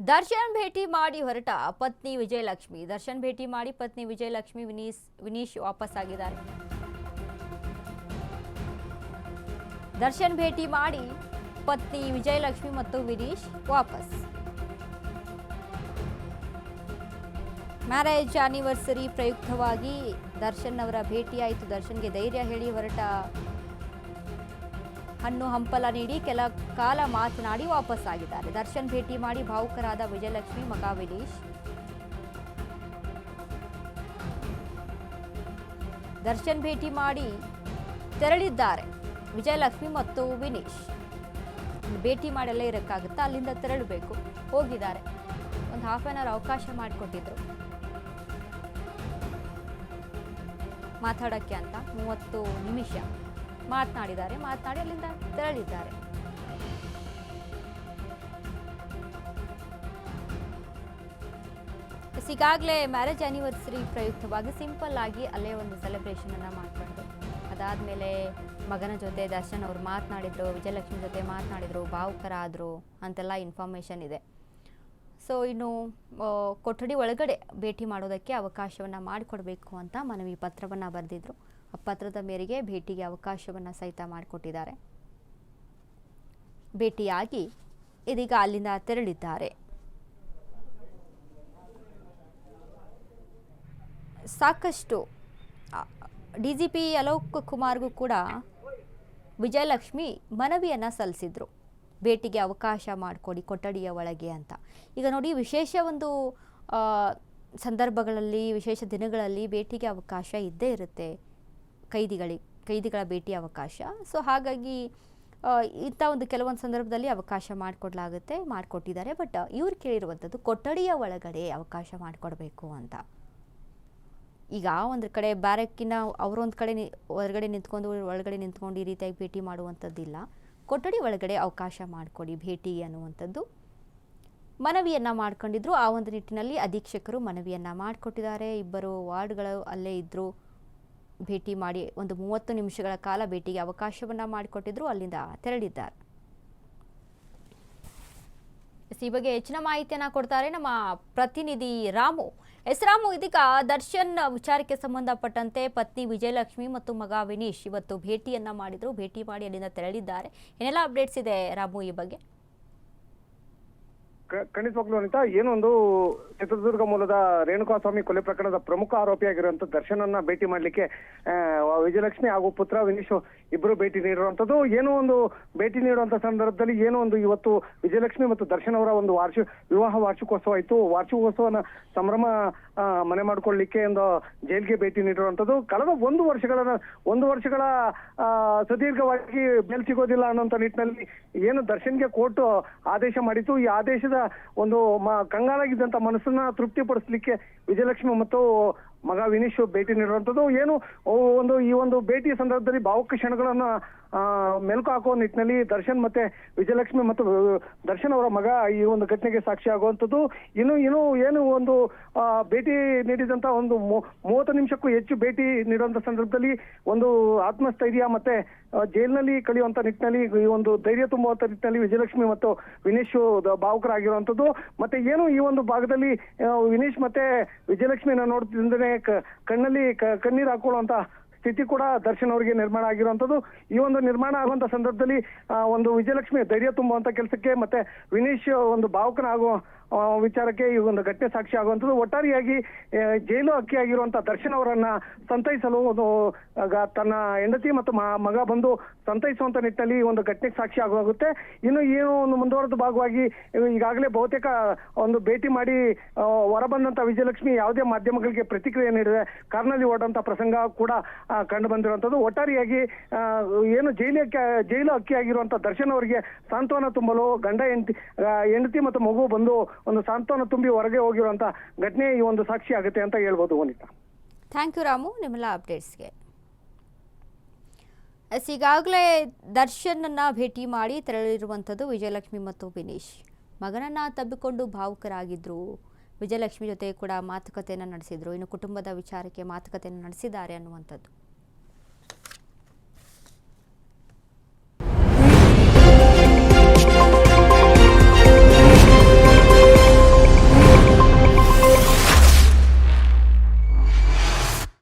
ದರ್ಶನ್ ಭೇಟಿ ಮಾಡಿ ಹೊರಟ ಪತ್ನಿ ವಿಜಯಲಕ್ಷ್ಮಿ. ದರ್ಶನ್ ಭೇಟಿ ಮಾಡಿ ಪತ್ನಿ ವಿಜಯಲಕ್ಷ್ಮಿ ವಿನೀಶ್ ವಾಪಸ್ ಆಗಿದ್ದಾರೆ. ದರ್ಶನ್ ಭೇಟಿ ಮಾಡಿ ಪತ್ನಿ ವಿಜಯಲಕ್ಷ್ಮಿ ಮತ್ತು ವಿನೀಶ್ ವಾಪಸ್. ಮ್ಯಾರೇಜ್ ಆನಿವರ್ಸರಿ ಪ್ರಯುಕ್ತವಾಗಿ ದರ್ಶನ್ ಅವರ ಭೇಟಿಯಾಯಿತು. ದರ್ಶನ್ಗೆ ಧೈರ್ಯ ಹೇಳಿ ಹೊರಟ ಹಣ್ಣು ಹಂಪಲ ನೀಡಿ ಕೆಲ ಕಾಲ ಮಾತನಾಡಿ ವಾಪಸ್ ಆಗಿದ್ದಾರೆ. ದರ್ಶನ್ ಭೇಟಿ ಮಾಡಿ ಭಾವುಕರಾದ ವಿಜಯಲಕ್ಷ್ಮಿ ಮಗ ವಿನೀಶ್. ದರ್ಶನ್ ಭೇಟಿ ಮಾಡಿ ತೆರಳಿದ್ದಾರೆ ವಿಜಯಲಕ್ಷ್ಮಿ ಮತ್ತು ವಿನೀಶ್. ಭೇಟಿ ಮಾಡಲೇ ಇರಕ್ಕಾಗುತ್ತಾ, ಅಲ್ಲಿಂದ ತೆರಳಬೇಕು, ಹೋಗಿದ್ದಾರೆ. ಒಂದು ಹಾಫ್ ಆನ್ ಅವರ್ ಅವಕಾಶ ಮಾಡಿಕೊಟ್ಟಿದ್ರು ಮಾತಾಡೋಕ್ಕೆ ಅಂತ. 30 ನಿಮಿಷ ಮಾತನಾಡಿ ಅಲ್ಲಿಂದ ತೆರಳಿದ್ದಾರೆ. ಈಗಾಗಲೇ ಮ್ಯಾರೇಜ್ ಆನಿವರ್ಸರಿ ಪ್ರಯುಕ್ತವಾಗಿ ಸಿಂಪಲ್ ಆಗಿ ಅಲ್ಲೇ ಒಂದು ಸೆಲೆಬ್ರೇಷನ್ ಅನ್ನ ಮಾಡಿಕೊಂಡು ಅದಾದ್ಮೇಲೆ ಮಗನ ಜೊತೆ ದರ್ಶನ್ ಅವರು ಮಾತನಾಡಿದ್ರು, ವಿಜಯಲಕ್ಷ್ಮಿ ಜೊತೆ ಮಾತನಾಡಿದ್ರು, ಭಾವುಕರಾದ್ರು ಅಂತೆಲ್ಲ ಇನ್ಫಾರ್ಮೇಶನ್ ಇದೆ. ಸೊ ಇನ್ನು ಕೊಠಡಿ ಒಳಗಡೆ ಭೇಟಿ ಮಾಡೋದಕ್ಕೆ ಅವಕಾಶವನ್ನು ಮಾಡಿಕೊಡ್ಬೇಕು ಅಂತ ಮನವಿ ಪತ್ರವನ್ನು ಬರೆದಿದ್ರು. ಆ ಪತ್ರದ ಮೇರೆಗೆ ಭೇಟಿಗೆ ಅವಕಾಶವನ್ನು ಸಹಿತ ಮಾಡಿಕೊಟ್ಟಿದ್ದಾರೆ. ಭೇಟಿಯಾಗಿ ಇದೀಗ ಅಲ್ಲಿಂದ ತೆರಳಿದ್ದಾರೆ. ಸಾಕಷ್ಟು ಡಿಜಿಪಿ ಅಲೋಕ್ ಕುಮಾರ್ಗೂ ಕೂಡ ವಿಜಯಲಕ್ಷ್ಮಿ ಮನವಿಯನ್ನು ಸಲ್ಲಿಸಿದ್ರು, ಭೇಟಿಗೆ ಅವಕಾಶ ಮಾಡಿಕೊಡಿ ಕೊಠಡಿಯ ಒಳಗೆ ಅಂತ. ಈಗ ನೋಡಿ, ವಿಶೇಷ ಒಂದು ಸಂದರ್ಭಗಳಲ್ಲಿ, ವಿಶೇಷ ದಿನಗಳಲ್ಲಿ ಭೇಟಿಗೆ ಅವಕಾಶ ಇದ್ದೇ ಇರುತ್ತೆ ಕೈದಿಗಳ ಭೇಟಿ ಅವಕಾಶ. ಸೊ ಹಾಗಾಗಿ ಇಂಥ ಒಂದು ಕೆಲವೊಂದು ಸಂದರ್ಭದಲ್ಲಿ ಅವಕಾಶ ಮಾಡಿಕೊಟ್ಟಿದ್ದಾರೆ. ಬಟ್ ಇವ್ರು ಕೇಳಿರುವಂಥದ್ದು ಕೊಠಡಿಯ ಒಳಗಡೆ ಅವಕಾಶ ಮಾಡಿಕೊಡ್ಬೇಕು ಅಂತ. ಈಗ ಒಂದು ಕಡೆ ಬ್ಯಾರಕ್ಕಿನ ಅವರೊಂದು ಕಡೆ ಹೊರಗಡೆ ನಿಂತ್ಕೊಂಡು ಒಳಗಡೆ ನಿಂತ್ಕೊಂಡು ಈ ರೀತಿಯಾಗಿ ಭೇಟಿ ಮಾಡುವಂಥದ್ದಿಲ್ಲ. ಕೊಠಡಿ ಒಳಗಡೆ ಅವಕಾಶ ಮಾಡಿಕೊಡಿ ಭೇಟಿ ಅನ್ನುವಂಥದ್ದು ಮನವಿಯನ್ನು ಮಾಡ್ಕೊಂಡಿದ್ರು. ಆ ಒಂದು ನಿಟ್ಟಿನಲ್ಲಿ ಅಧೀಕ್ಷಕರು ಮನವಿಯನ್ನು ಮಾಡಿಕೊಟ್ಟಿದ್ದಾರೆ. ಇಬ್ಬರು ವಾರ್ಡ್ಗಳು ಅಲ್ಲೇ ಇದ್ದರು. ಭೇಟಿ ಮಾಡಿ ಒಂದು 30 ನಿಮಿಷಗಳ ಕಾಲ ಭೇಟಿಗೆ ಅವಕಾಶವನ್ನು ಮಾಡಿಕೊಟ್ಟಿದ್ರು. ಅಲ್ಲಿಂದ ತೆರಳಿದ್ದಾರೆ. ಈ ಬಗ್ಗೆ ಹೆಚ್ಚಿನ ಮಾಹಿತಿಯನ್ನು ಕೊಡ್ತಾರೆ ನಮ್ಮ ಪ್ರತಿನಿಧಿ ರಾಮು. ರಾಮು, ಇದೀಗ ದರ್ಶನ್ ವಿಚಾರಕ್ಕೆ ಸಂಬಂಧಪಟ್ಟಂತೆ ಪತ್ನಿ ವಿಜಯಲಕ್ಷ್ಮಿ ಮತ್ತು ಮಗ ವಿನೀಶ್ ಇವತ್ತು ಭೇಟಿಯನ್ನ ಮಾಡಿದ್ರು. ಭೇಟಿ ಮಾಡಿ ಅಲ್ಲಿಂದ ತೆರಳಿದ್ದಾರೆ. ಏನೆಲ್ಲ ಅಪ್ಡೇಟ್ಸ್ ಇದೆ ರಾಮು ಈ ಬಗ್ಗೆ? ಖಂಡಿತವಾಗ್ಲೂ ಅನಿತಾ, ಏನೊಂದು ಚಿತ್ರದುರ್ಗ ಮೂಲದ ರೇಣುಕಾಸ್ವಾಮಿ ಕೊಲೆ ಪ್ರಕರಣದ ಪ್ರಮುಖ ಆರೋಪಿಯಾಗಿರುವಂತ ದರ್ಶನನ್ನ ಭೇಟಿ ಮಾಡ್ಲಿಕ್ಕೆ ವಿಜಯಲಕ್ಷ್ಮಿ ಹಾಗೂ ಪುತ್ರ ವಿನೀಶ್ ಇಬ್ಬರು ಭೇಟಿ ನೀಡಿರುವಂತದ್ದು. ಏನೋ ಒಂದು ಭೇಟಿ ನೀಡುವಂತ ಸಂದರ್ಭದಲ್ಲಿ ಏನೋ ಒಂದು ಇವತ್ತು ವಿಜಯಲಕ್ಷ್ಮಿ ಮತ್ತು ದರ್ಶನ್ ಅವರ ಒಂದು ವಿವಾಹ ವಾರ್ಷಿಕೋತ್ಸವ ಇತ್ತು. ವಾರ್ಷಿಕೋತ್ಸವನ ಸಂಭ್ರಮ ಮನೆ ಮಾಡ್ಕೊಳ್ಳಿಕ್ಕೆ ಒಂದು ಜೈಲ್ಗೆ ಭೇಟಿ ನೀಡಿರುವಂತದ್ದು. ಕಳೆದ ಒಂದು ವರ್ಷಗಳ ಸುದೀರ್ಘವಾಗಿ ಬೇಲ್ ಸಿಗೋದಿಲ್ಲ ಅನ್ನೋಂಥ ನಿಟ್ಟಿನಲ್ಲಿ ಏನು ದರ್ಶನ್ಗೆ ಕೋರ್ಟ್ ಆದೇಶ ಮಾಡಿತ್ತು. ಈ ಆದೇಶದ ಒಂದು ಕಂಗಾಲಾಗಿದ್ದಂತ ಮನಸ್ಸನ್ನ ತೃಪ್ತಿಪಡಿಸಲಿಕ್ಕೆ ವಿಜಯಲಕ್ಷ್ಮಿ ಮತ್ತು ಮಗ ವಿನೀಶ್ ಭೇಟಿ ನೀಡುವಂಥದ್ದು. ಏನು ಈ ಒಂದು ಭೇಟಿಯ ಸಂದರ್ಭದಲ್ಲಿ ಭಾವುಕ ಕ್ಷಣಗಳನ್ನ ಮೆಲುಕು ಹಾಕುವ ನಿಟ್ಟಿನಲ್ಲಿ ದರ್ಶನ್ ಮತ್ತೆ ವಿಜಯಲಕ್ಷ್ಮಿ ಮತ್ತು ದರ್ಶನ್ ಅವರ ಮಗ ಈ ಒಂದು ಘಟನೆಗೆ ಸಾಕ್ಷಿ ಆಗುವಂಥದ್ದು. ಇನ್ನು ಏನು ಒಂದು ಭೇಟಿ ನೀಡಿದಂತ ಒಂದು 30 ನಿಮಿಷಕ್ಕೂ ಹೆಚ್ಚು ಭೇಟಿ ನೀಡುವಂತ ಸಂದರ್ಭದಲ್ಲಿ ಒಂದು ಆತ್ಮಸ್ಥೈರ್ಯ ಮತ್ತೆ ಜೈಲಿನಲ್ಲಿ ಕಳೆಯುವಂತ ನಿಟ್ಟಿನಲ್ಲಿ ಈ ಒಂದು ಧೈರ್ಯ ತುಂಬುವಂತ ನಿಟ್ಟಿನಲ್ಲಿ ವಿಜಯಲಕ್ಷ್ಮಿ ಮತ್ತು ವಿನೀಶ್ ಭಾವುಕರಾಗಿರುವಂಥದ್ದು. ಮತ್ತೆ ಏನು ಈ ಒಂದು ಭಾಗದಲ್ಲಿ ವಿನೀಶ್ ಮತ್ತೆ ವಿಜಯಲಕ್ಷ್ಮಿನ ನೋಡ್ತಿದ್ರೆ ಕಣ್ಣಲ್ಲಿ ಕಣ್ಣೀರು ಹಾಕೊಳ್ಳುವಂತ ಸ್ಥಿತಿ ಕೂಡ ದರ್ಶನ್ ಅವರಿಗೆ ನಿರ್ಮಾಣ ಆಗಿರುವಂಥದ್ದು. ಈ ಒಂದು ನಿರ್ಮಾಣ ಆಗುವಂತ ಸಂದರ್ಭದಲ್ಲಿ ಒಂದು ವಿಜಯಲಕ್ಷ್ಮಿ ಧೈರ್ಯ ತುಂಬುವಂತ ಕೆಲಸಕ್ಕೆ ಮತ್ತೆ ವಿನೀಶ್ ಒಂದು ಭಾವುಕನಾಗುವ ವಿಚಾರಕ್ಕೆ ಈ ಒಂದು ಘಟನೆ ಸಾಕ್ಷಿ ಆಗುವಂಥದ್ದು. ಒಟ್ಟಾರೆಯಾಗಿ ಜೈಲು ಹಕ್ಕಿಯಾಗಿರುವಂತಹ ದರ್ಶನ್ ಅವರನ್ನ ಸಂತೈಸಲು ತನ್ನ ಹೆಂಡತಿ ಮತ್ತು ಮಗ ಬಂದು ಸಂತೈಸುವಂತ ನಿಟ್ಟಿನಲ್ಲಿ ಈ ಒಂದು ಘಟನೆಗೆ ಸಾಕ್ಷಿ ಆಗುತ್ತೆ. ಇನ್ನು ಏನು ಒಂದು ಮುಂದುವರೆದ ಭಾಗವಾಗಿ ಈಗಾಗಲೇ ಬಹುತೇಕ ಒಂದು ಭೇಟಿ ಮಾಡಿ ಹೊರಬಂದಂತ ವಿಜಯಲಕ್ಷ್ಮಿ ಯಾವುದೇ ಮಾಧ್ಯಮಗಳಿಗೆ ಪ್ರತಿಕ್ರಿಯೆ ನೀಡಿದೆ. ಕಾರ್ನಲ್ಲಿ ಓಡುವಂತ ಪ್ರಸಂಗ ಕೂಡ ಕಂಡು ಬಂದಿರುವಂತದ್ದು. ಒಟ್ಟಾರೆಯಾಗಿ ಏನು ಜೈಲು ಹಕ್ಕಿಯಾಗಿರುವಂತ ದರ್ಶನ್ ಅವರಿಗೆ ಸಾಂತ್ವನ ತುಂಬಲು ಗಂಡ ಹೆಂಡತಿ ಮತ್ತು ಮಗು ಬಂದು ಒಂದು ಸಾಂತ್ವನ ತುಂಬಿ ಹೊರಗೆ ಹೋಗಿರುವಂತ ಘಟನೆ ಈ ಒಂದು ಸಾಕ್ಷಿ ಆಗುತ್ತೆ ಅಂತ ಹೇಳ್ಬೋದು ವನಿತಾ. ಥ್ಯಾಂಕ್ ಯು ರಾಮು ನಿಮ್ಮೆಲ್ಲ ಅಪ್ಡೇಟ್ಸ್ಗೆ. ಈಗಾಗಲೇ ದರ್ಶನ್ನ ಭೇಟಿ ಮಾಡಿ ತೆರಳಿರುವಂಥದ್ದು ವಿಜಯಲಕ್ಷ್ಮಿ ಮತ್ತು ವಿನೀಶ್. ಮಗನನ್ನ ತಬ್ಬಿಕೊಂಡು ಭಾವುಕರಾಗಿದ್ರು. ವಿಜಯಲಕ್ಷ್ಮಿ ಜೊತೆ ಕೂಡ ಮಾತುಕತೆಯನ್ನು ನಡೆಸಿದ್ರು. ಇನ್ನು ಕುಟುಂಬದ ವಿಚಾರಕ್ಕೆ ಮಾತುಕತೆಯನ್ನು ನಡೆಸಿದ್ದಾರೆ ಅನ್ನುವಂಥದ್ದು.